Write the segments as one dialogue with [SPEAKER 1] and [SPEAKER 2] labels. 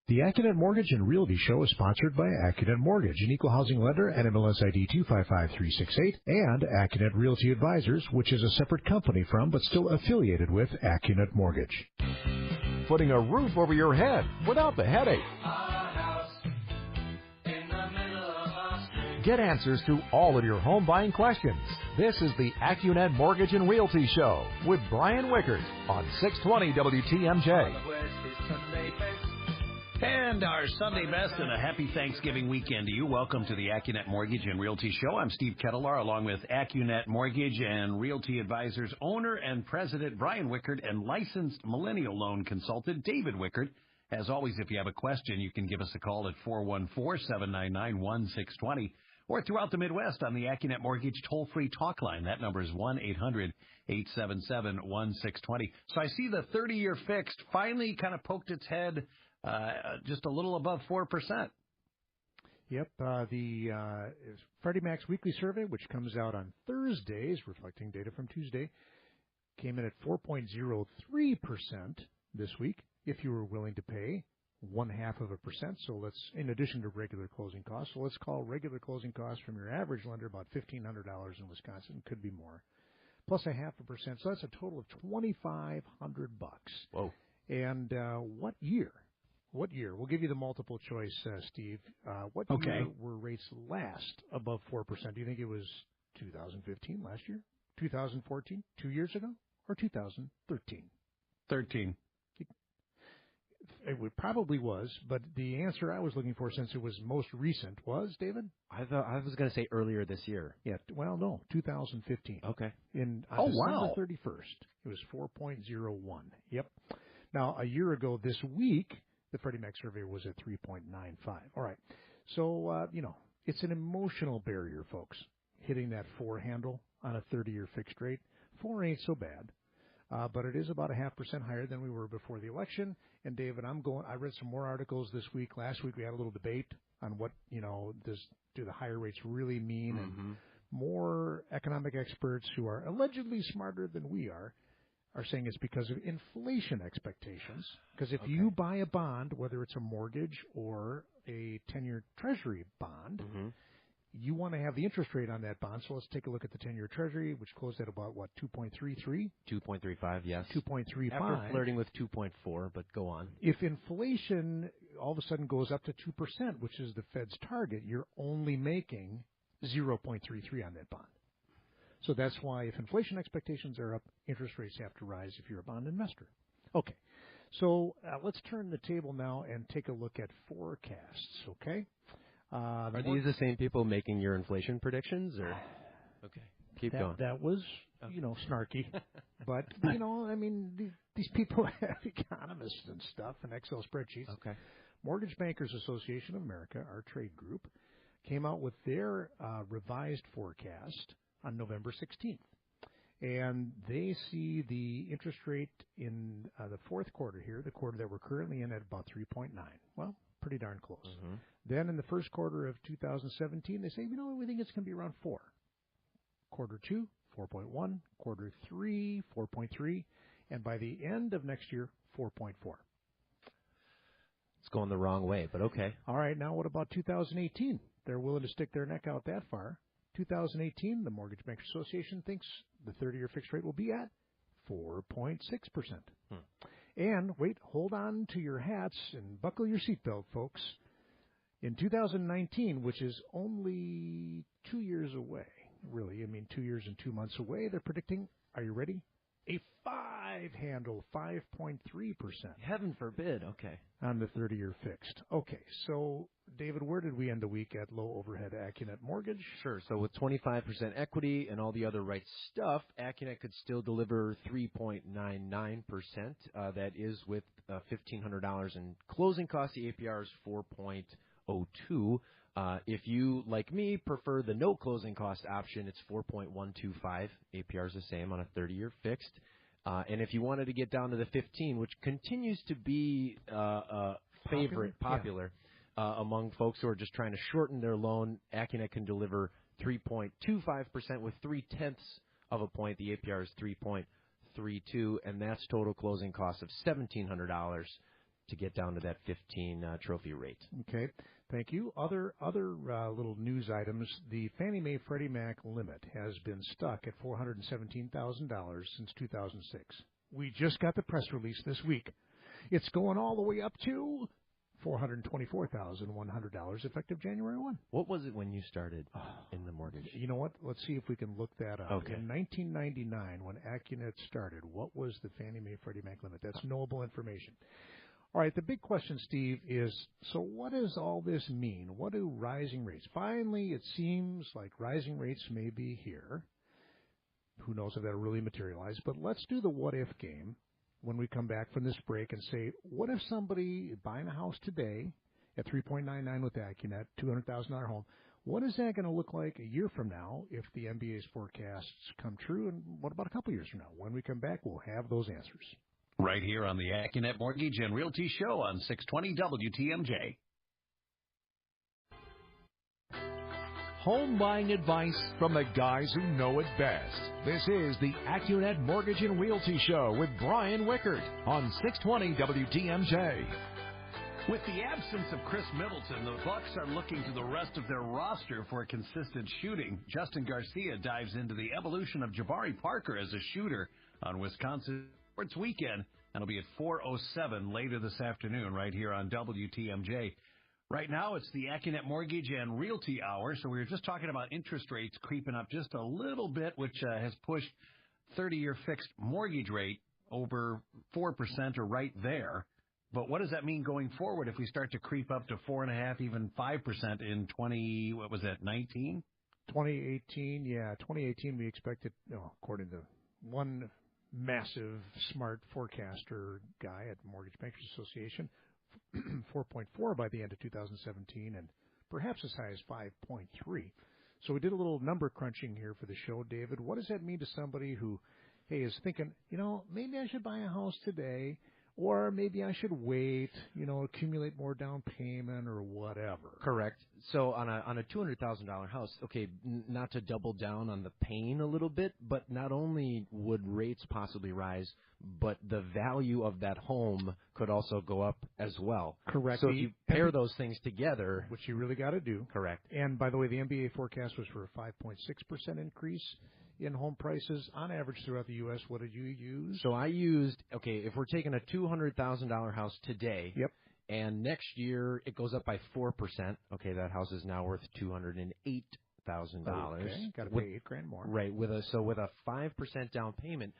[SPEAKER 1] The Accunet Mortgage and Realty Show is sponsored by Accunet Mortgage, an equal housing lender, NMLS ID 255368, and Accunet Realty Advisors, which is a separate company from but still affiliated with Accunet Mortgage.
[SPEAKER 2] Putting a roof over your head without the headache. Get answers to all of your home buying questions. This is the Accunet Mortgage and Realty Show with Brian Wickert on 620 WTMJ.
[SPEAKER 3] And our Sunday best and a happy Thanksgiving weekend to you. Welcome to the Accunet Mortgage and Realty Show. I'm Steve Kettler, along with Accunet Mortgage and Realty Advisors owner and president Brian Wickert and licensed millennial loan consultant David Wickert. As always, if you have a question, you can give us a call at 414-799-1620 or throughout the Midwest on the Accunet Mortgage toll-free talk line. That number is 1-800-877-1620. So I see the 30-year fixed finally kind of poked its head just a little above 4%.
[SPEAKER 1] Yep. The Freddie Mac's weekly survey, which comes out on Thursdays, reflecting data from Tuesday, came in at 4.03% this week. If you were willing to pay 0.5%, so let's, in addition to regular closing costs, so let's call regular closing costs from your average lender about $1,500 in Wisconsin, could be more, plus 0.5%. So that's a total of $2,500.
[SPEAKER 2] Whoa!
[SPEAKER 1] And what year? What year? We'll give you the multiple choice, Steve. What year were rates last above 4%? Do you think it was 2015, last year, 2014, 2 years ago, or 2013?
[SPEAKER 3] 13.
[SPEAKER 1] It probably was, but the answer I was looking for, since it was most recent, was, David?
[SPEAKER 4] I was going to say earlier this year.
[SPEAKER 1] Yeah, well, no, 2015.
[SPEAKER 4] Okay.
[SPEAKER 1] On December 31st, it was 4.01. Yep. Now, a year ago this week, the Freddie Mac survey was at 3.95. All right. So, it's an emotional barrier, folks, hitting that 4 handle on a 30-year fixed rate. 4 ain't so bad. But it is about 0.5% higher than we were before the election. And David, I read some more articles this week. Last week we had a little debate on what, do the higher rates really mean?
[SPEAKER 4] Mm-hmm.
[SPEAKER 1] And more economic experts who are allegedly smarter than we are saying it's because of inflation expectations. Because if you buy a bond, whether it's a mortgage or a 10-year Treasury bond, you want to have the interest rate on that bond. So let's take a look at the 10-year Treasury, which closed at about, 2.33?
[SPEAKER 4] 2.35, yes.
[SPEAKER 1] 2.35.
[SPEAKER 4] After flirting with 2.4, but go on.
[SPEAKER 1] If inflation all of a sudden goes up to 2%, which is the Fed's target, you're only making 0.33 on that bond. So that's why if inflation expectations are up, interest rates have to rise if you're a bond investor. Okay. So let's turn the table now and take a look at forecasts, okay?
[SPEAKER 4] Are these the same people making your inflation predictions, or? Okay, keep going.
[SPEAKER 1] That was, snarky. But, these people have economists and stuff and Excel spreadsheets.
[SPEAKER 4] Okay.
[SPEAKER 1] Mortgage Bankers Association of America, our trade group, came out with their revised forecast on November 16th. And they see the interest rate in the fourth quarter here, the quarter that we're currently in, at about 3.9. Well, pretty darn close.
[SPEAKER 4] Mm-hmm.
[SPEAKER 1] Then in the first quarter of 2017, they say, we think it's going to be around 4. Quarter 2, 4.1. Quarter 3, 4.3. And by the end of next year, 4.4.
[SPEAKER 4] It's going the wrong way, but okay.
[SPEAKER 1] All right, now what about 2018? They're willing to stick their neck out that far. 2018, the Mortgage Bankers Association thinks the 30-year fixed rate will be at 4.6%. And wait, hold on to your hats and buckle your seatbelt, folks. In 2019, which is only 2 years away, really, 2 years and 2 months away, they're predicting, are you ready? A 5 handle, 5.3%.
[SPEAKER 4] Heaven forbid, okay.
[SPEAKER 1] On the 30-year fixed. Okay, so, David, where did we end the week at low overhead Accunet Mortgage?
[SPEAKER 4] Sure, so with 25% equity and all the other right stuff, Accunet could still deliver 3.99%. That is with $1,500 in closing costs. The APR is 4.02. If you, like me, prefer the no closing cost option, it's 4.125. APR is the same on a 30-year fixed. And if you wanted to get down to the 15, which continues to be popular among folks who are just trying to shorten their loan, Accunet can deliver 3.25% with 0.3 of a point. The APR is 3.32, and that's total closing cost of $1,700. to get down to that 15 trophy rate.
[SPEAKER 1] Okay, thank you. Other little news items. The Fannie Mae Freddie Mac limit has been stuck at $417,000 since 2006. We just got the press release this week. It's going all the way up to $424,100 effective January 1.
[SPEAKER 4] What was it when you started in the mortgage?
[SPEAKER 1] You know what? Let's see if we can look that up.
[SPEAKER 4] Okay.
[SPEAKER 1] In 1999, when Accunet started, what was the Fannie Mae Freddie Mac limit? That's knowable information. All right, the big question, Steve, is, so what does all this mean? What do rising rates? Finally, it seems like rising rates may be here. Who knows if that'll really materialize? But let's do the what-if game when we come back from this break and say, what if somebody buying a house today at 3.99 with Accunet, $200,000 home, what is that going to look like a year from now if the MBA's forecasts come true? And what about a couple years from now? When we come back, we'll have those answers.
[SPEAKER 3] Right here on the Accunet Mortgage and Realty Show on 620 WTMJ.
[SPEAKER 2] Home buying advice from the guys who know it best. This is the Accunet Mortgage and Realty Show with Brian Wickert on 620 WTMJ.
[SPEAKER 3] With the absence of Chris Middleton, the Bucks are looking to the rest of their roster for consistent shooting. Justin Garcia dives into the evolution of Jabari Parker as a shooter on Wisconsin Sports Weekend, and it'll be at 4:07 later this afternoon right here on WTMJ. Right now, it's the Accunet Mortgage and Realty Hour, so we were just talking about interest rates creeping up just a little bit, which has pushed 30-year fixed mortgage rate over 4% or right there. But what does that mean going forward if we start to creep up to 4.5%, even 5% in 19?
[SPEAKER 1] 2018, yeah. 2018, we expected, according to one massive smart forecaster guy at Mortgage Bankers Association, 4.4 by the end of 2017, and perhaps as high as 5.3. So we did a little number crunching here for the show, David. What does that mean to somebody who, hey, is thinking, maybe I should buy a house today, or maybe I should wait, accumulate more down payment or whatever?
[SPEAKER 4] Correct. So on a $200,000 house, okay, not to double down on the pain a little bit, but not only would rates possibly rise, but the value of that home could also go up as well.
[SPEAKER 1] Correct.
[SPEAKER 4] So if you pair those things together,
[SPEAKER 1] which you really got to do.
[SPEAKER 4] Correct.
[SPEAKER 1] And by the way, the MBA forecast was for a 5.6% increase in home prices on average throughout the U.S. What did you use?
[SPEAKER 4] So I used, if we're taking a $200,000 house today,
[SPEAKER 1] yep,
[SPEAKER 4] and next year it goes up by 4%, okay, that house is now worth $208,000.
[SPEAKER 1] Okay, got to pay $8,000 more.
[SPEAKER 4] Right, with a 5% down payment,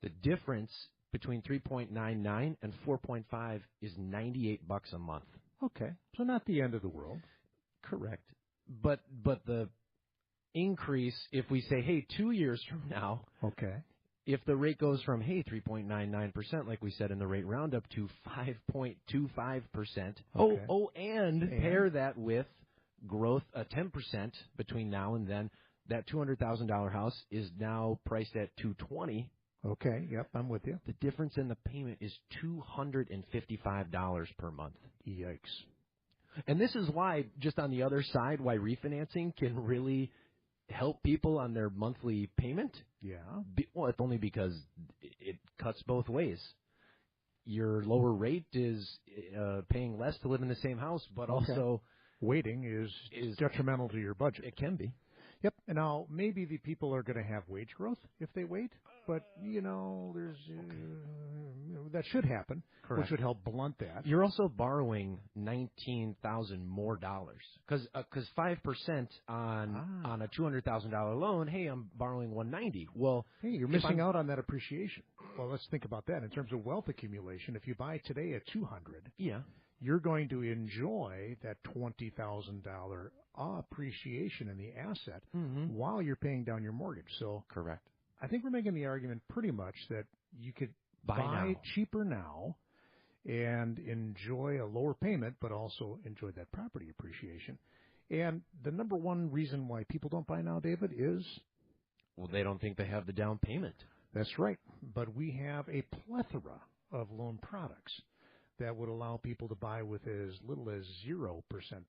[SPEAKER 4] the difference between 3.99 and 4.5 is $98 a month.
[SPEAKER 1] Okay, so not the end of the world.
[SPEAKER 4] Correct. But the increase, if we say, hey, 2 years from now,
[SPEAKER 1] okay,
[SPEAKER 4] if the rate goes from, hey, 3.99%, like we said in the rate roundup, to 5.25%,
[SPEAKER 1] okay.
[SPEAKER 4] and pair that with growth, 10% between now and then, that $200,000 house is now priced at $220,000.
[SPEAKER 1] Okay, yep, I'm with you.
[SPEAKER 4] The difference in the payment is $255 per month.
[SPEAKER 1] Yikes.
[SPEAKER 4] And this is why, just on the other side, why refinancing can really help people on their monthly payment.
[SPEAKER 1] Yeah.
[SPEAKER 4] Well, it's only because it cuts both ways. Your lower rate is paying less to live in the same house, but also
[SPEAKER 1] waiting is detrimental to your budget.
[SPEAKER 4] It can be.
[SPEAKER 1] Yep. And now maybe the people are going to have wage growth if they wait, but there's that should happen,
[SPEAKER 4] Correct.
[SPEAKER 1] Which would help blunt that.
[SPEAKER 4] You're also borrowing $19,000 more dollars because 5% on a $200,000 loan. Hey, I'm borrowing $190. Well,
[SPEAKER 1] hey, you're missing out on that appreciation. Well, let's think about that in terms of wealth accumulation. If you buy today at $200,
[SPEAKER 4] yeah,
[SPEAKER 1] you're going to enjoy that $20,000 appreciation in the asset while you're paying down your mortgage. So,
[SPEAKER 4] correct.
[SPEAKER 1] I think we're making the argument pretty much that you could
[SPEAKER 4] buy
[SPEAKER 1] cheaper now and enjoy a lower payment, but also enjoy that property appreciation. And the number one reason why people don't buy now, David, is?
[SPEAKER 4] Well, they don't think they have the down payment.
[SPEAKER 1] That's right. But we have a plethora of loan products that would allow people to buy with as little as 0%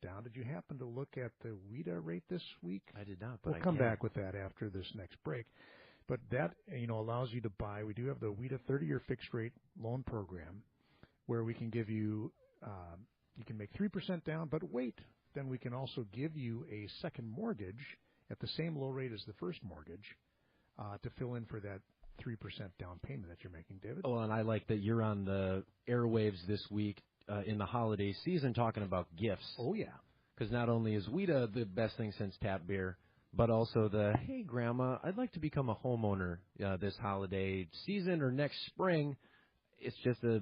[SPEAKER 1] down. Did you happen to look at the WHEDA rate this week?
[SPEAKER 4] I did not, but
[SPEAKER 1] we'll come back with that after this next break. But that, allows you to buy. We do have the WHEDA 30-year fixed rate loan program where we can give you, you can make 3% down, but wait, then we can also give you a second mortgage at the same low rate as the first mortgage to fill in for that 3% down payment that you're making, David.
[SPEAKER 4] Oh, and I like that you're on the airwaves this week in the holiday season talking about gifts.
[SPEAKER 1] Oh, yeah.
[SPEAKER 4] Because not only is WHEDA the best thing since tap beer, but also the, hey, Grandma, I'd like to become a homeowner this holiday season or next spring. It's just a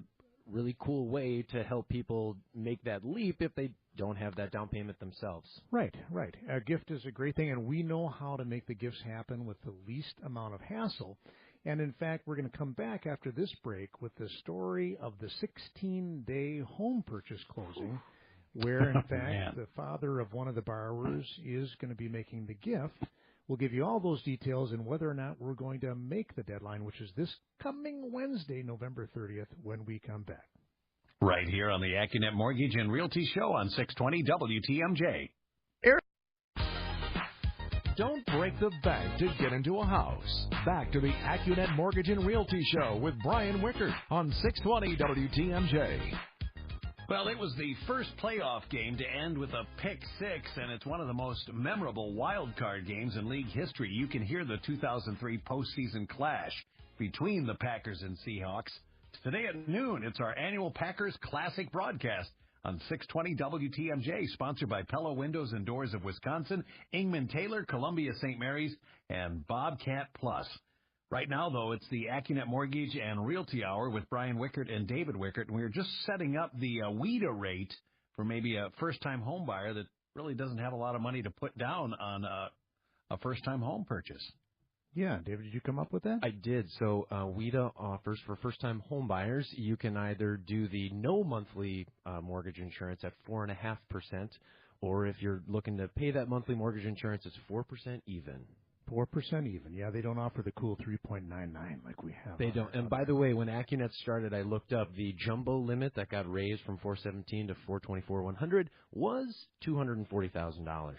[SPEAKER 4] really cool way to help people make that leap if they don't have that down payment themselves.
[SPEAKER 1] Right, right. A gift is a great thing, and we know how to make the gifts happen with the least amount of hassle. And, in fact, we're going to come back after this break with the story of the 16-day home purchase closing, where, in fact, the father of one of the borrowers is going to be making the gift. We'll give you all those details and whether or not we're going to make the deadline, which is this coming Wednesday, November 30th, when we come back.
[SPEAKER 3] Right here on the Accunet Mortgage and Realty Show on 620 WTMJ.
[SPEAKER 2] Don't break the bank to get into a house. Back to the Accunet Mortgage and Realty Show with Brian Wickert on 620 WTMJ.
[SPEAKER 3] Well, it was the first playoff game to end with a pick six, and it's one of the most memorable wild card games in league history. You can hear the 2003 postseason clash between the Packers and Seahawks. Today at noon, it's our annual Packers Classic broadcast on 620 WTMJ, sponsored by Pella Windows and Doors of Wisconsin, Ingman Taylor, Columbia St. Mary's, and Bobcat Plus. Right now, though, it's the Accunet Mortgage and Realty Hour with Brian Wickert and David Wickert, and we're just setting up the WHEDA rate for maybe a first-time home buyer that really doesn't have a lot of money to put down on a first-time home purchase.
[SPEAKER 1] Yeah, David, did you come up with that?
[SPEAKER 4] I did. So WHEDA offers for first-time home buyers, you can either do the no monthly mortgage insurance at 4.5%, or if you're looking to pay that monthly mortgage insurance, it's 4% even.
[SPEAKER 1] 4% even. Yeah, they don't offer the cool 3.99 like we have.
[SPEAKER 4] They don't. And by the way, when Accunet started, I looked up the jumbo limit that got raised from $417 to $424,100 was $240,000.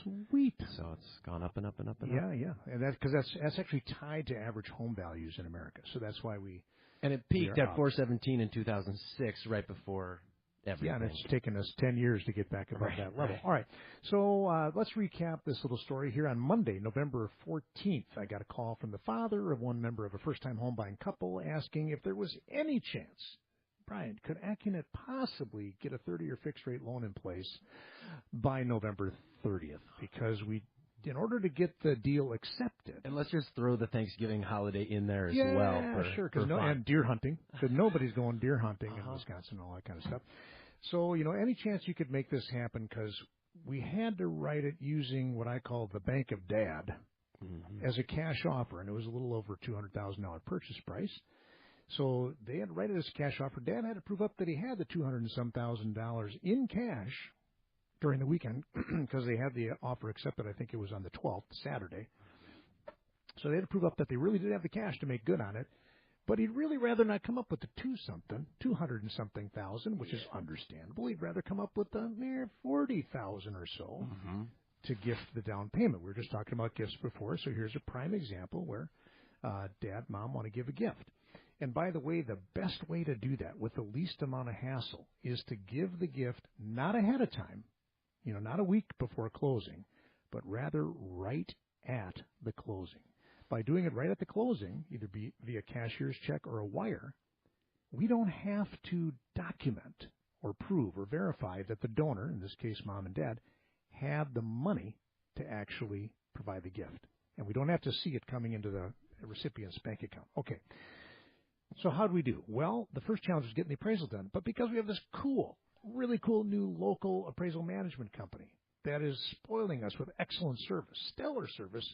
[SPEAKER 1] Sweet.
[SPEAKER 4] So it's gone up and up and up and
[SPEAKER 1] up.
[SPEAKER 4] Yeah.
[SPEAKER 1] And that's actually tied to average home values in America. So that's why we.
[SPEAKER 4] And it peaked at $417 in 2006, right before. Everything.
[SPEAKER 1] Yeah, and it's taken us 10 years to get back above that level.
[SPEAKER 4] Right.
[SPEAKER 1] All right, so let's recap this little story here. On Monday, November 14th, I got a call from the father of one member of a first-time home-buying couple asking if there was any chance, Brian, could Accunet possibly get a 30-year fixed-rate loan in place by November 30th? Because in order to get the deal accepted.
[SPEAKER 4] And let's just throw the Thanksgiving holiday in there as
[SPEAKER 1] well.
[SPEAKER 4] Yeah,
[SPEAKER 1] sure. And deer hunting. Because nobody's going deer hunting in Wisconsin and all that kind of stuff. So, any chance you could make this happen, because we had to write it using what I call the Bank of Dad as a cash offer, and it was a little over $200,000 purchase price. So they had to write it as a cash offer. Dad had to prove up that he had the $200 and some thousand in cash during the weekend because they had the offer accepted, I think it was on the 12th, Saturday. So they had to prove up that they really did have the cash to make good on it. But he'd really rather not come up with the 200 and something thousand, which is understandable. He'd rather come up with the mere 40,000 or so to gift the down payment. We were just talking about gifts before, so here's a prime example where Dad, Mom want to give a gift. And by the way, the best way to do that with the least amount of hassle is to give the gift not ahead of time, not a week before closing, but rather right at the closing. By doing it right at the closing, either via cashier's check or a wire, we don't have to document or prove or verify that the donor, in this case Mom and Dad, had the money to actually provide the gift. And we don't have to see it coming into the recipient's bank account. Okay. So how do we do? Well, the first challenge is getting the appraisal done. But because we have this really cool new local appraisal management company that is spoiling us with excellent service, stellar service,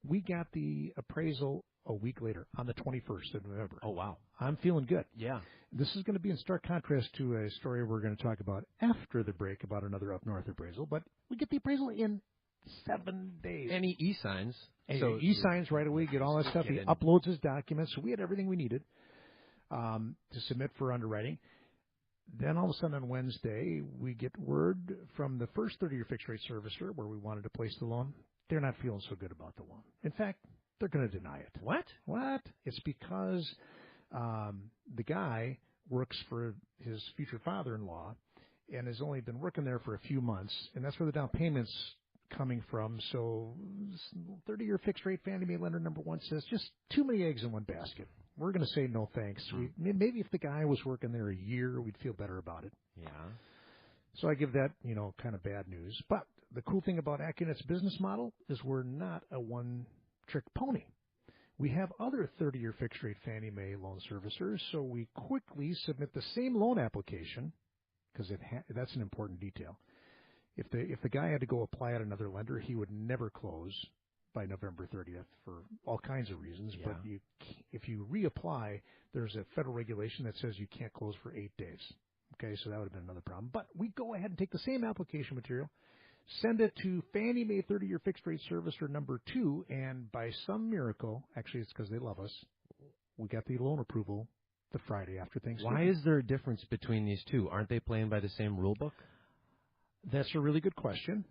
[SPEAKER 1] we got the appraisal a week later on the 21st of November.
[SPEAKER 4] Oh, wow.
[SPEAKER 1] I'm feeling good.
[SPEAKER 4] Yeah.
[SPEAKER 1] This is going to be in stark contrast to a story we're going to talk about after the break about another up north appraisal. But we get the appraisal in 7 days.
[SPEAKER 4] And he e-signs.
[SPEAKER 1] So e-signs right away, get all that stuff. He uploads his documents. So we had everything we needed to submit for underwriting. Then all of a sudden on Wednesday, we get word from the first 30-year fixed-rate servicer where we wanted to place the loan. They're not feeling so good about the loan. In fact, they're going to deny it.
[SPEAKER 4] What?
[SPEAKER 1] It's because the guy works for his future father-in-law and has only been working there for a few months, and that's where the down payment's coming from. So 30-year fixed-rate Fannie Mae lender number one says just too many eggs in one basket. We're going to say no thanks. Maybe if the guy was working there a year, we'd feel better about it.
[SPEAKER 4] Yeah.
[SPEAKER 1] So I give that, kind of bad news. But the cool thing about Accunet's business model is we're not a one-trick pony. We have other 30-year fixed-rate Fannie Mae loan servicers, so we quickly submit the same loan application, because that's an important detail. If the guy had to go apply at another lender, he would never close by November 30th for all kinds of reasons. Yeah. But if you reapply, there's a federal regulation that says you can't close for 8 days. Okay, so that would have been another problem. But we go ahead and take the same application material, send it to Fannie Mae 30-year fixed-rate servicer number 2, and by some miracle, actually it's because they love us, we got the loan approval the Friday after Thanksgiving.
[SPEAKER 4] Why is there a difference between these two? Aren't they playing by the same rule book?
[SPEAKER 1] That's a really good question.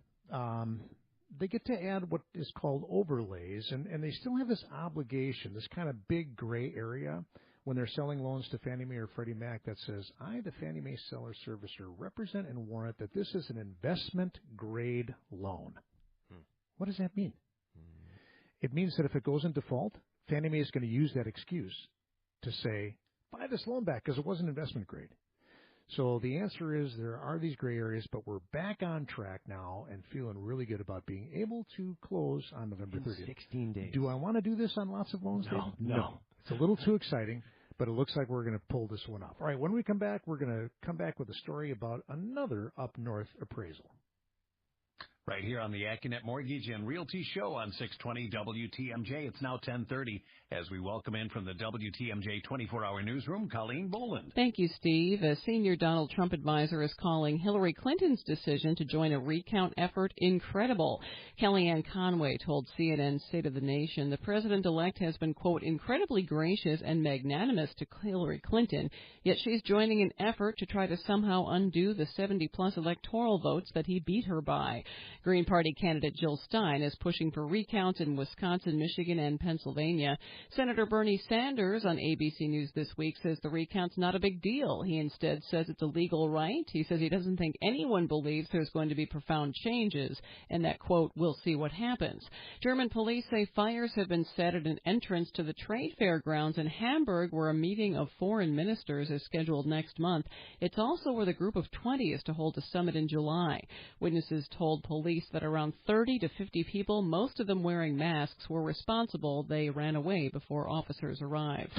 [SPEAKER 1] They get to add what is called overlays, and they still have this obligation, this kind of big gray area when they're selling loans to Fannie Mae or Freddie Mac that says, I, the Fannie Mae seller servicer, represent and warrant that this is an investment-grade loan. What does that mean? It means that if it goes in default, Fannie Mae is going to use that excuse to say, buy this loan back because it wasn't investment grade. So the answer is there are these gray areas, but we're back on track now and feeling really good about being able to close on November 30th.
[SPEAKER 4] 16 days.
[SPEAKER 1] Do I want to do this on lots of loans?
[SPEAKER 4] No.
[SPEAKER 1] It's a little too exciting, but it looks like we're going to pull this one off. All right, when we come back, we're going to come back with a story about another up-north appraisal.
[SPEAKER 3] Right here on the Accunet Mortgage and Realty Show on 620 WTMJ. It's now 10:30 as we welcome in from the WTMJ 24-hour newsroom, Colleen Boland.
[SPEAKER 5] Thank you, Steve. A senior Donald Trump advisor is calling Hillary Clinton's decision to join a recount effort incredible. Kellyanne Conway told CNN State of the Nation the president-elect has been, quote, incredibly gracious and magnanimous to Hillary Clinton, yet she's joining an effort to try to somehow undo the 70-plus electoral votes that he beat her by. Green Party candidate Jill Stein is pushing for recounts in Wisconsin, Michigan, and Pennsylvania. Senator Bernie Sanders on ABC News this week says the recount's not a big deal. He instead says it's a legal right. He says he doesn't think anyone believes there's going to be profound changes and that, quote, we'll see what happens. German police say fires have been set at an entrance to the trade fair grounds in Hamburg where a meeting of foreign ministers is scheduled next month. It's also where the group of 20 is to hold a summit in July. Witnesses told police that around 30 to 50 people, most of them wearing masks, were responsible. They ran away before officers arrived.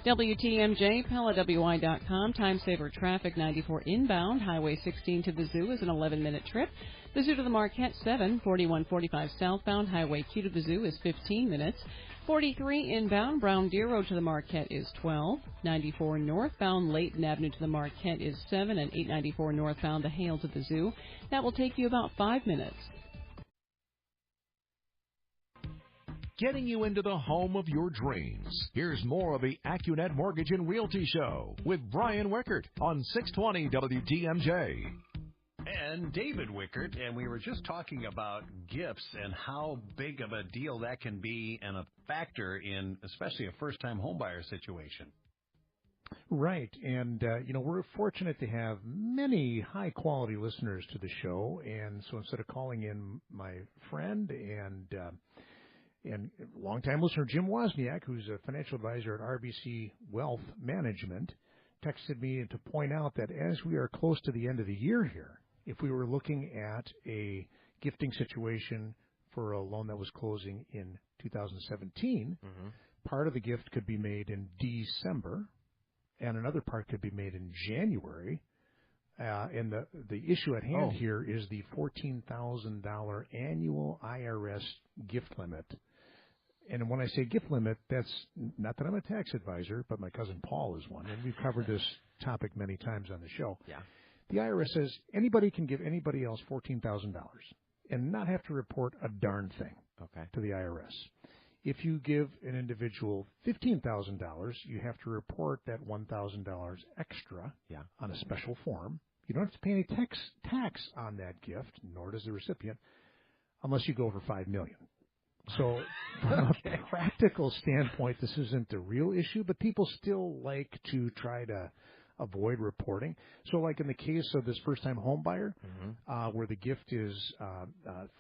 [SPEAKER 5] WTMJ, PellaWI.com, time saver traffic 94 inbound, Highway 16 to the Zoo is an 11-minute trip. The Zoo to the Marquette 7, 4145 southbound, Highway Q to the Zoo is 15 minutes. 43 inbound, Brown Deer Road to the Marquette is 12. 94 northbound, Layton Avenue to the Marquette is 7, and 894 northbound to Hale to the Zoo. That will take you about 5 minutes.
[SPEAKER 2] Getting you into the home of your dreams. Here's more of the Accunet Mortgage and Realty Show with Brian Wickert on 620 WTMJ.
[SPEAKER 3] And David Wickert, and we were just talking about gifts and how big of a deal that can be and a factor in especially a first-time homebuyer situation.
[SPEAKER 1] Right, and we're fortunate to have many high-quality listeners to the show, and so instead of calling in my friend and longtime listener Jim Wozniak, who's a financial advisor at RBC Wealth Management, texted me to point out that as we are close to the end of the year here, if we were looking at a gifting situation for a loan that was closing in 2017, part of the gift could be made in December, and another part could be made in January. And the issue at hand here is the $14,000 annual IRS gift limit. And when I say gift limit, that's not that I'm a tax advisor, but my cousin Paul is one, and we've covered this topic many times on the show.
[SPEAKER 4] Yeah.
[SPEAKER 1] The IRS says anybody can give anybody else $14,000 and not have to report a darn thing to the IRS. If you give an individual $15,000, you have to report that $1,000 extra on a special form. You don't have to pay any tax on that gift, nor does the recipient, unless you go over $5 million. So from a practical standpoint, this isn't the real issue, but people still like to try to avoid reporting. So like in the case of this first-time home buyer, where the gift is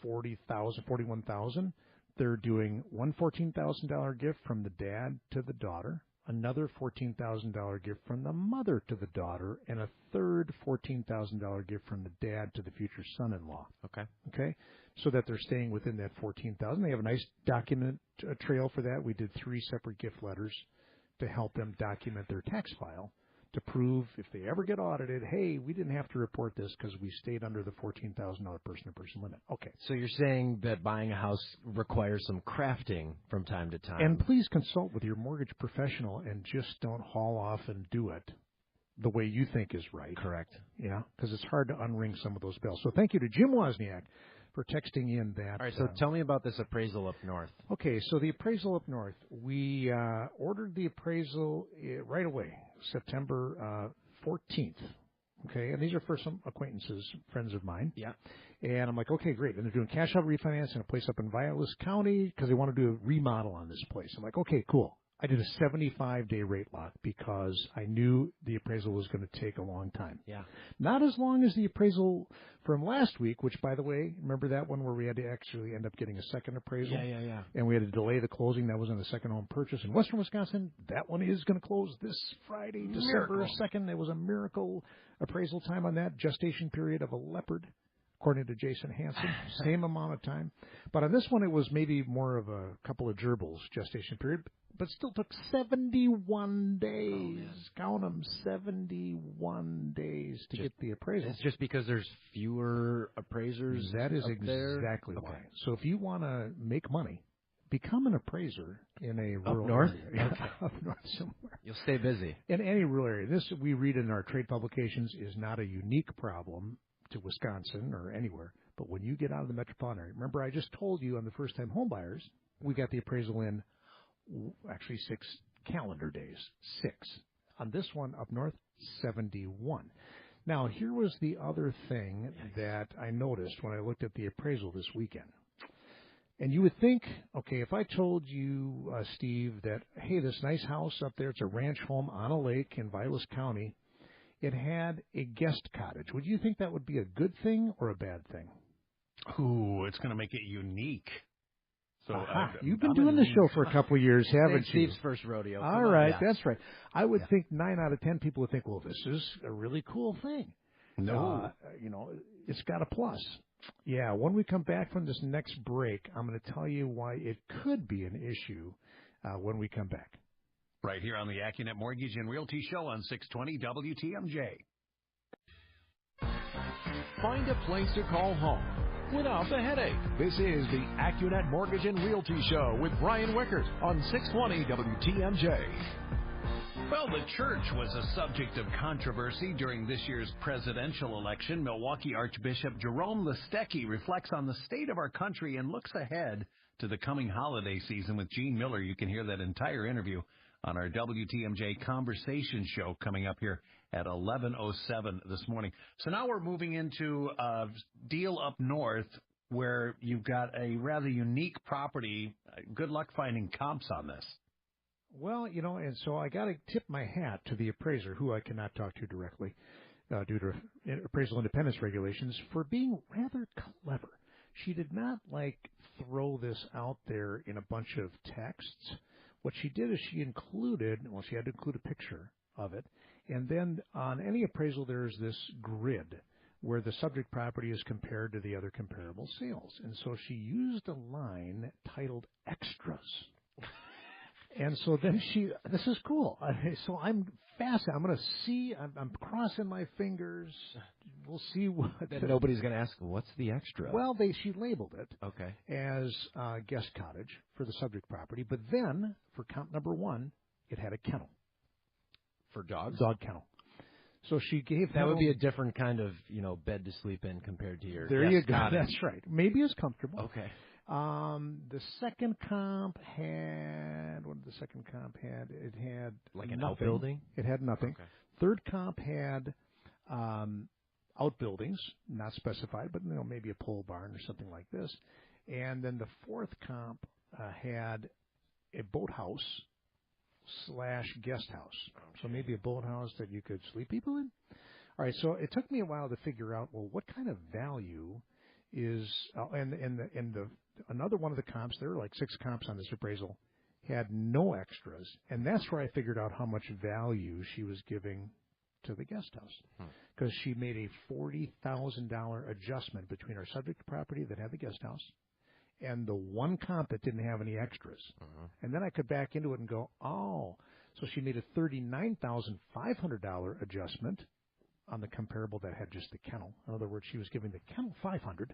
[SPEAKER 1] $41,000, they're doing one $14,000 gift from the dad to the daughter, another $14,000 gift from the mother to the daughter, and a third $14,000 gift from the dad to the future son-in-law. Okay? So that they're staying within that $14,000. They have a nice document trail for that. We did 3 separate gift letters to help them document their tax file to prove if they ever get audited, hey, we didn't have to report this because we stayed under the $14,000 person-to-person limit. Okay.
[SPEAKER 4] So you're saying that buying a house requires some crafting from time to time.
[SPEAKER 1] And please consult with your mortgage professional and just don't haul off and do it the way you think is right.
[SPEAKER 4] Correct.
[SPEAKER 1] Yeah, because it's hard to unring some of those bells. So thank you to Jim Wozniak for texting in that.
[SPEAKER 4] All right, so tell me about this appraisal up north.
[SPEAKER 1] Okay, so the appraisal up north, we ordered the appraisal right away, September 14th. Okay, and these are for some acquaintances, friends of mine.
[SPEAKER 4] Yeah.
[SPEAKER 1] And I'm like, okay, great. And they're doing cash out refinance in a place up in Vilas County because they want to do a remodel on this place. I'm like, okay, cool. I did a 75-day rate lock because I knew the appraisal was going to take a long time.
[SPEAKER 4] Yeah.
[SPEAKER 1] Not as long as the appraisal from last week, which, by the way, remember that one where we had to actually end up getting a second appraisal?
[SPEAKER 4] Yeah.
[SPEAKER 1] And we had to delay the closing. That was on the second home purchase in Western Wisconsin. That one is going to close this Friday, December 2nd. There was a miracle appraisal time on that, gestation period of a leopard, according to Jason Hansen. Same amount of time. But on this one, it was maybe more of a couple of gerbils gestation period, but still took 71 days. Count them, 71 days to get the appraisal.
[SPEAKER 4] It's just because there's fewer appraisers.
[SPEAKER 1] That is
[SPEAKER 4] exactly
[SPEAKER 1] why. So if you want to make money, become an appraiser in a rural
[SPEAKER 4] up north?
[SPEAKER 1] area. Up north somewhere.
[SPEAKER 4] You'll stay busy.
[SPEAKER 1] In any rural area. This, we read in our trade publications, is not a unique problem to Wisconsin or anywhere. But when you get out of the metropolitan area, remember I just told you on the first-time home buyers, we got the appraisal in actually 6 calendar days. 6. On this one up north, 71. Now, here was the other thing that I noticed when I looked at the appraisal this weekend. And you would think, okay, if I told you, Steve, that, hey, this nice house up there, it's a ranch home on a lake in Vilas County, it had a guest cottage. Would you think that would be a good thing or a bad thing?
[SPEAKER 3] Ooh, it's going to make it unique. So
[SPEAKER 1] you've been doing the show for a couple of years, haven't you?
[SPEAKER 4] Steve's first rodeo.
[SPEAKER 1] All right, that's right. I would think 9 out of 10 people would think, well, this is a really cool thing.
[SPEAKER 3] No.
[SPEAKER 1] It's got a plus. Yeah, when we come back from this next break, I'm going to tell you why it could be an issue when we come back.
[SPEAKER 3] Right here on the Accunet Mortgage and Realty Show on 620 WTMJ.
[SPEAKER 2] Find a place to call home without the headache. This is the Accunet Mortgage and Realty Show with Brian Wickert on 620 WTMJ.
[SPEAKER 3] Well, the church was a subject of controversy during this year's presidential election. Milwaukee Archbishop Jerome Listecki reflects on the state of our country and looks ahead to the coming holiday season with Gene Miller. You can hear that entire interview on our WTMJ Conversation Show coming up here at 11:07 this morning. So now we're moving into a deal up north where you've got a rather unique property. Good luck finding comps on this.
[SPEAKER 1] Well, and so I got to tip my hat to the appraiser, who I cannot talk to directly due to appraisal independence regulations, for being rather clever. She did not, throw this out there in a bunch of texts. What she did is she had to include a picture of it. And then on any appraisal, there's this grid where the subject property is compared to the other comparable sales. And so she used a line titled extras. And so then this is cool. So I'm fascinated. I'm going to see, I'm crossing my fingers. We'll see what.
[SPEAKER 4] Then nobody's going to ask, what's the extra?
[SPEAKER 1] Well, she labeled it as guest cottage for the subject property. But then for comp number 1, it had a kennel.
[SPEAKER 4] For dogs?
[SPEAKER 1] Dog kennel. So she gave
[SPEAKER 4] that would be a different kind of, bed to sleep in compared to your
[SPEAKER 1] There you
[SPEAKER 4] guest
[SPEAKER 1] go.
[SPEAKER 4] cottage.
[SPEAKER 1] That's right. Maybe as comfortable.
[SPEAKER 4] Okay.
[SPEAKER 1] The second comp had, what did the second comp had? It had
[SPEAKER 4] an
[SPEAKER 1] nothing.
[SPEAKER 4] outbuilding?
[SPEAKER 1] It had nothing.
[SPEAKER 4] Okay.
[SPEAKER 1] Third comp had outbuildings, not specified, but maybe a pole barn or something like this. And then the fourth comp had a boathouse / guest house. Okay. So maybe a boathouse that you could sleep people in. All right, so it took me a while to figure out, well, what kind of value is another one of the comps, there were like 6 comps on this appraisal, had no extras, and that's where I figured out how much value she was giving to the guest house, because she made a $40,000 adjustment between our subject property that had the guest house and the one comp that didn't have any extras. And then I could back into it and go, oh, so she made a $39,500 adjustment on the comparable that had just the kennel. In other words, she was giving the kennel $500,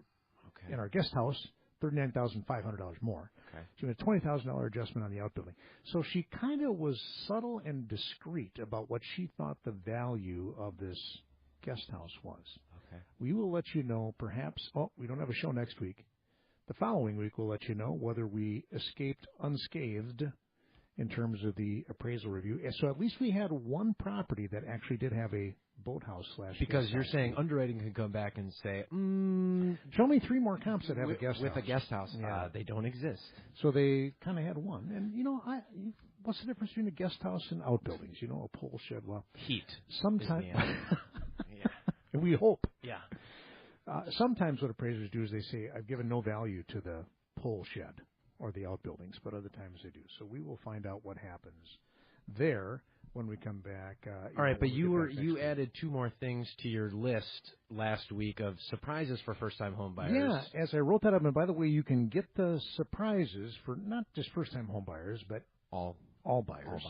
[SPEAKER 1] in our guest house $39,500 more. Okay. She made a $20,000 adjustment on the outbuilding. So she kind of was subtle and discreet about what she thought the value of this guest house was. Okay. We will let you know, perhaps. Oh, we don't have a show next week. The following week, we'll let you know whether we escaped unscathed in terms of the appraisal review. So at least we had one property that actually did have a boathouse /
[SPEAKER 4] Because you're saying underwriting can come back and say,
[SPEAKER 1] show me 3 more comps that have a guest house.
[SPEAKER 4] With a guest house. They don't exist.
[SPEAKER 1] So they kind of had one. And, what's the difference between a guest house and outbuildings? A pole shed. Well,
[SPEAKER 4] heat.
[SPEAKER 1] Sometimes. We hope.
[SPEAKER 4] Yeah.
[SPEAKER 1] Sometimes what appraisers do is they say, I've given no value to the pole shed or the outbuildings, but other times they do. So we will find out what happens there when we come back.
[SPEAKER 4] All right, but you added 2 more things to your list last week of surprises for first-time home buyers.
[SPEAKER 1] Yeah, as I wrote that up, and by the way, you can get the surprises for not just first-time home buyers, but all buyers. All buyers.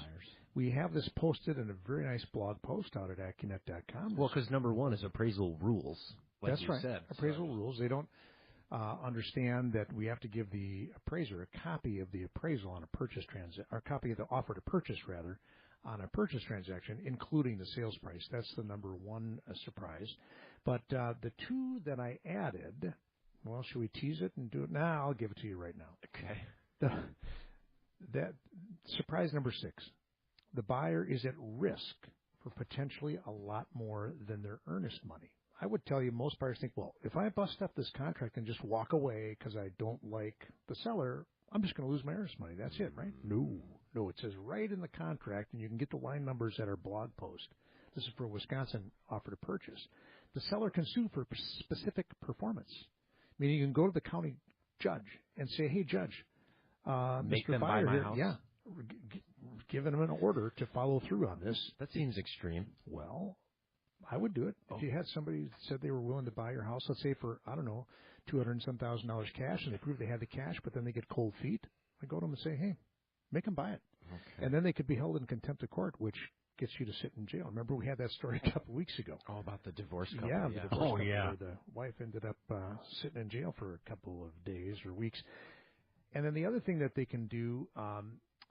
[SPEAKER 1] We have this posted in a very nice blog post out at Accunet.com.
[SPEAKER 4] Well, because number 1 is appraisal rules. Like
[SPEAKER 1] That's right.
[SPEAKER 4] Said,
[SPEAKER 1] appraisal rules. They don't understand that we have to give the appraiser a copy of the appraisal on a purchase or copy of the offer to purchase, rather, on a purchase transaction, including the sales price. That's the number 1 surprise. But the 2 that I added, well, should we tease it and do it now? I'll give it to you right now.
[SPEAKER 4] Okay.
[SPEAKER 1] That surprise number 6. The buyer is at risk for potentially a lot more than their earnest money. I would tell you most buyers think, well, if I bust up this contract and just walk away because I don't like the seller, I'm just going to lose my earnest money. That's it, right? No, it says right in the contract, and you can get the line numbers at our blog post. This is for Wisconsin offer to purchase. The seller can sue for specific performance, meaning you can go to the county judge and say, hey, judge,
[SPEAKER 4] make
[SPEAKER 1] Mr.
[SPEAKER 4] them
[SPEAKER 1] Buyer
[SPEAKER 4] buy my
[SPEAKER 1] here,
[SPEAKER 4] house?
[SPEAKER 1] Giving them an order to follow through on this.
[SPEAKER 4] That seems extreme.
[SPEAKER 1] Well, I would do it. If you had somebody that said they were willing to buy your house, let's say for, I don't know, $200,000 cash, and they prove they had the cash, but then they get cold feet, I go to them and say, hey, make them buy it. Okay. And then they could be held in contempt of court, which gets you to sit in jail. Remember, we had that story a couple of weeks ago.
[SPEAKER 4] Oh, about the divorce couple.
[SPEAKER 1] Yeah, the divorce couple where the wife ended up sitting in jail for a couple of days or weeks. And then the other thing that they can do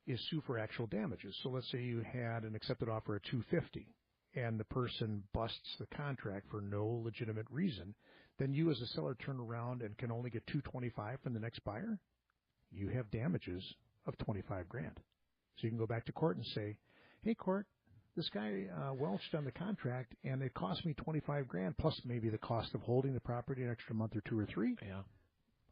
[SPEAKER 1] is sue for actual damages. So let's say you had an accepted offer at $250,000. And the person busts the contract for no legitimate reason, then you as a seller turn around and can only get $225,000 from the next buyer. You have damages of $25,000. So you can go back to court and say, hey, court, this guy welched on the contract, and it cost me $25,000 plus maybe the cost of holding the property an extra month or 2 or 3.
[SPEAKER 4] Yeah.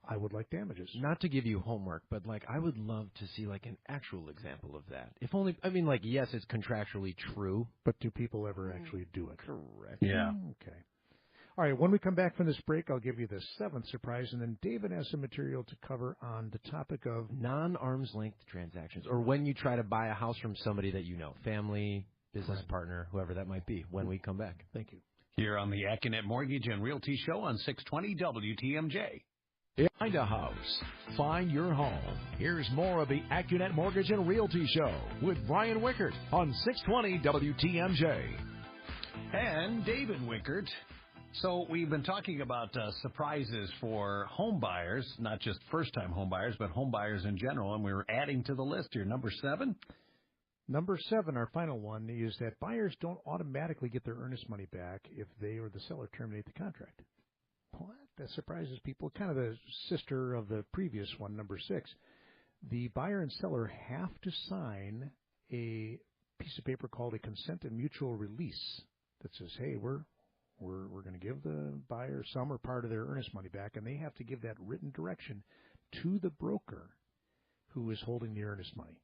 [SPEAKER 1] I would like damages.
[SPEAKER 4] Not to give you homework, but I would love to see an actual example of that. If only, yes, it's contractually true.
[SPEAKER 1] But do people ever actually do it?
[SPEAKER 4] Correct.
[SPEAKER 3] Yeah.
[SPEAKER 1] Okay. All right, when we come back from this break, I'll give you the 7th surprise, and then David has some material to cover on the topic of
[SPEAKER 4] non-arm's length transactions, or when you try to buy a house from somebody that you know, family, business partner, whoever that might be, when we come back.
[SPEAKER 1] Thank you.
[SPEAKER 3] Here on the Accunet Mortgage and Realty Show on 620 WTMJ.
[SPEAKER 2] Find a house. Find your home. Here's more of the Accunet Mortgage and Realty Show with Brian Wickert on 620 WTMJ.
[SPEAKER 3] And David Wickert. So we've been talking about surprises for home buyers, not just first-time home buyers, but home buyers in general, and we're adding to the list here. Number 7?
[SPEAKER 1] Number 7, our final one, is that buyers don't automatically get their earnest money back if they or the seller terminate the contract. What? That surprises people. Kind of the sister of the previous one, number 6. The buyer and seller have to sign a piece of paper called a consent and mutual release that says, hey, we're we're going to give the buyer some or part of their earnest money back, and they have to give that written direction to the broker who is holding the earnest money.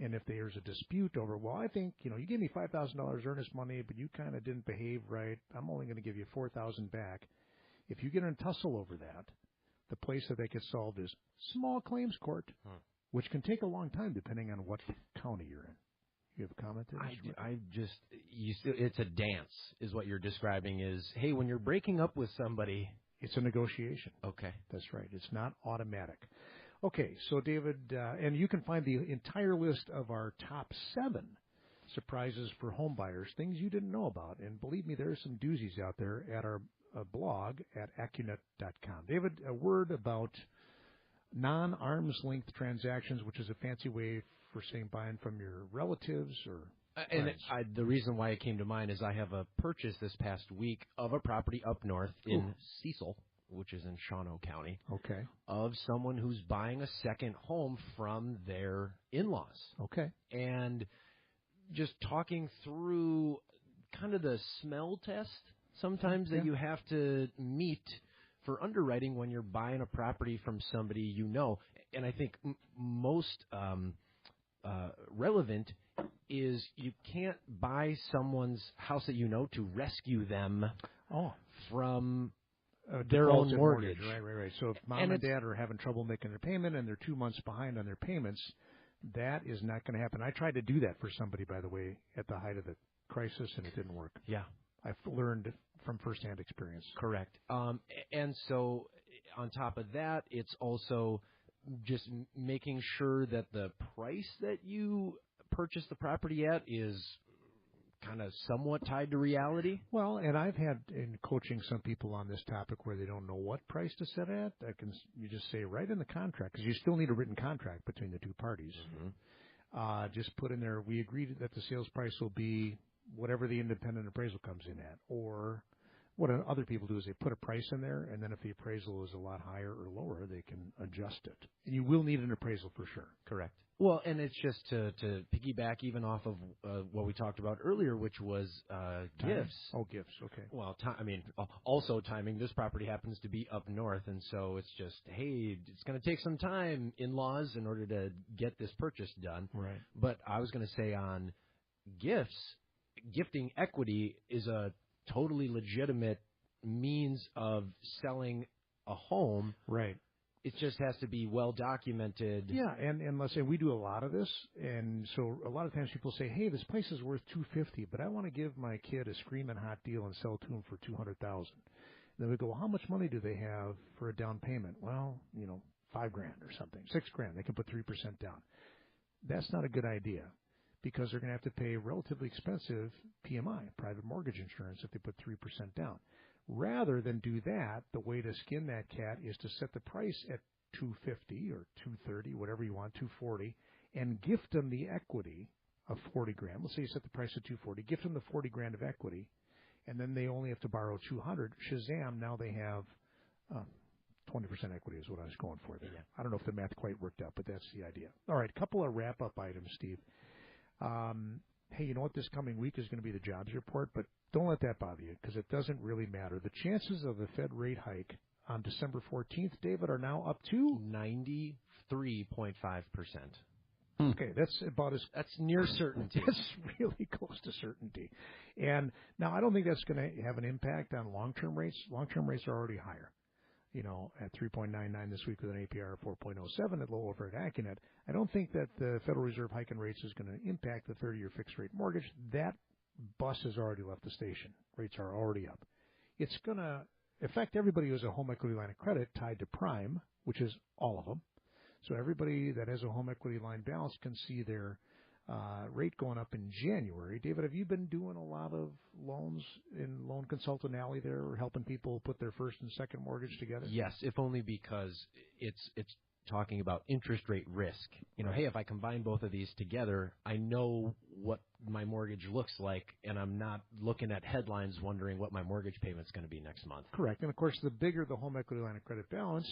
[SPEAKER 1] And if there's a dispute over, well, I think, you gave me $5,000 earnest money, but you kind of didn't behave right, I'm only going to give you $4,000 back. If you get in a tussle over that, the place that gets solved is small claims court, which can take a long time depending on what county you're in. You have a comment there?
[SPEAKER 4] It's a dance is what you're describing is, hey, when you're breaking up with somebody.
[SPEAKER 1] It's a negotiation.
[SPEAKER 4] Okay.
[SPEAKER 1] That's right. It's not automatic. Okay, so David, and you can find the entire list of our top 7 surprises for home buyers, things you didn't know about. And believe me, there are some doozies out there at our blog at Accunet.com. David, a word about non-arm's length transactions, which is a fancy way for saying buying from your relatives or friends.
[SPEAKER 4] And the reason why it came to mind is I have a purchase this past week of a property up north in Cecil, which is in Shawano County, of someone who's buying a second home from their in-laws.
[SPEAKER 1] Okay.
[SPEAKER 4] And just talking through kind of the smell test sometimes that you have to meet for underwriting when you're buying a property from somebody you know. And I think most relevant is you can't buy someone's house that you know to rescue them from their own mortgage.
[SPEAKER 1] Right. So if mom and dad are having trouble making their payment and they're 2 months behind on their payments, that is not going to happen. I tried to do that for somebody, by the way, at the height of the crisis, and it didn't work.
[SPEAKER 4] Yeah.
[SPEAKER 1] I've learned from firsthand experience.
[SPEAKER 4] Correct. And so on top of that, it's also just making sure that the price that you purchase the property at is kind of somewhat tied to reality?
[SPEAKER 1] Well, and I've had in coaching some people on this topic where they don't know what price to set at. You just say right in the contract, because you still need a written contract between the two parties. Mm-hmm. Just put in there, we agreed that the sales price will be whatever the independent appraisal comes in at. Or what other people do is they put a price in there, and then if the appraisal is a lot higher or lower, they can adjust it. And you will need an appraisal for sure.
[SPEAKER 4] Correct. Well, and it's just to piggyback even off of what we talked about earlier, which was gifts.
[SPEAKER 1] Oh, gifts. Okay.
[SPEAKER 4] Well, also timing. This property happens to be up north, and so it's just, hey, it's going to take some time, in-laws, in order to get this purchase done.
[SPEAKER 1] Right.
[SPEAKER 4] But I was going to say on gifts, gifting equity is a totally legitimate means of selling a home.
[SPEAKER 1] Right.
[SPEAKER 4] It just has to be well documented.
[SPEAKER 1] Yeah, and let's say we do a lot of this, and so a lot of times people say, "Hey, this place is worth $250, but I want to give my kid a screaming hot deal and sell to him for $200,000." Then we go, "Well, how much money do they have for a down payment?" Well, $5,000 or something, $6,000. They can put 3% down. That's not a good idea because they're going to have to pay relatively expensive PMI, private mortgage insurance, if they put 3% down. Rather than do that, the way to skin that cat is to set the price at $250 or $230, whatever you want, $240, and gift them the equity of $40,000. Let's say you set the price at $240, gift them the $40,000 of equity, and then they only have to borrow $200. Shazam! Now they have 20% equity is what I was going for there. Yeah. I don't know if the math quite worked out, but that's the idea. All right, a couple of wrap-up items, Steve. Hey, you know what? This coming week is going to be the jobs report, but don't let that bother you because it doesn't really matter. The chances of the Fed rate hike on December 14th, David, are now up to
[SPEAKER 4] 93.5%.
[SPEAKER 1] Okay, that's
[SPEAKER 4] near certainty.
[SPEAKER 1] That's really close to certainty. And now I don't think that's going to have an impact on long-term rates. Long-term rates are already higher. At 3.99 this week with an APR of 4.07 at low over at Accunet. I don't think that the Federal Reserve hike in rates is going to impact the 30-year fixed-rate mortgage. That bus has already left the station. Rates are already up. It's going to affect everybody who has a home equity line of credit tied to prime, which is all of them. So everybody that has a home equity line balance can see their rate going up in January. David, have you been doing a lot of loans in Loan Consultant Alley there, or helping people put their first and second mortgage together?
[SPEAKER 4] Yes, if only because it's talking about interest rate risk. Hey, if I combine both of these together, I know what my mortgage looks like, and I'm not looking at headlines wondering what my mortgage payment's going to be next month.
[SPEAKER 1] Correct. And, of course, the bigger the home equity line of credit balance,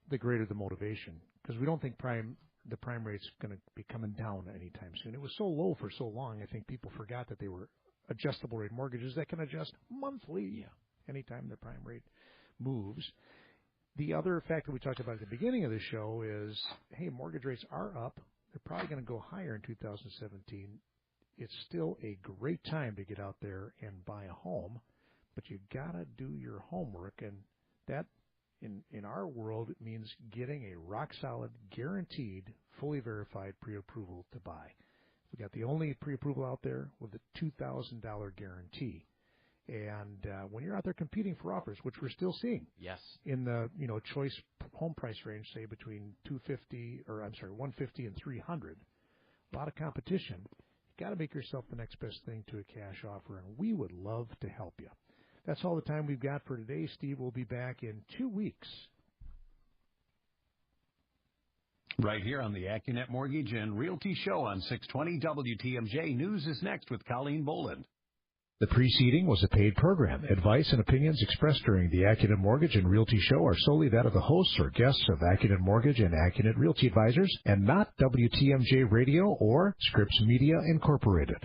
[SPEAKER 1] the greater the motivation, because we don't think the prime rate's going to be coming down anytime soon. It was so low for so long, I think people forgot that they were adjustable rate mortgages that can adjust monthly anytime the prime rate moves. The other factor we talked about at the beginning of the show is, hey, mortgage rates are up. They're probably going to go higher in 2017. It's still a great time to get out there and buy a home, but you got to do your homework, and that in our world it means getting a rock-solid, guaranteed, fully verified pre-approval to buy. We got the only pre-approval out there with a $2,000 guarantee. And when you're out there competing for offers, which we're still seeing, in the choice home price range, say between $150 and $300, a lot of competition. You got to make yourself the next best thing to a cash offer, and we would love to help you. That's all the time we've got for today. Steve will be back in 2 weeks.
[SPEAKER 3] Right here on the Accunet Mortgage and Realty Show on 620 WTMJ. News is next with Colleen Boland.
[SPEAKER 1] The preceding was a paid program. Advice and opinions expressed during the Accunet Mortgage and Realty Show are solely that of the hosts or guests of Accunet Mortgage and Accunet Realty Advisors, and not WTMJ Radio or Scripps Media Incorporated.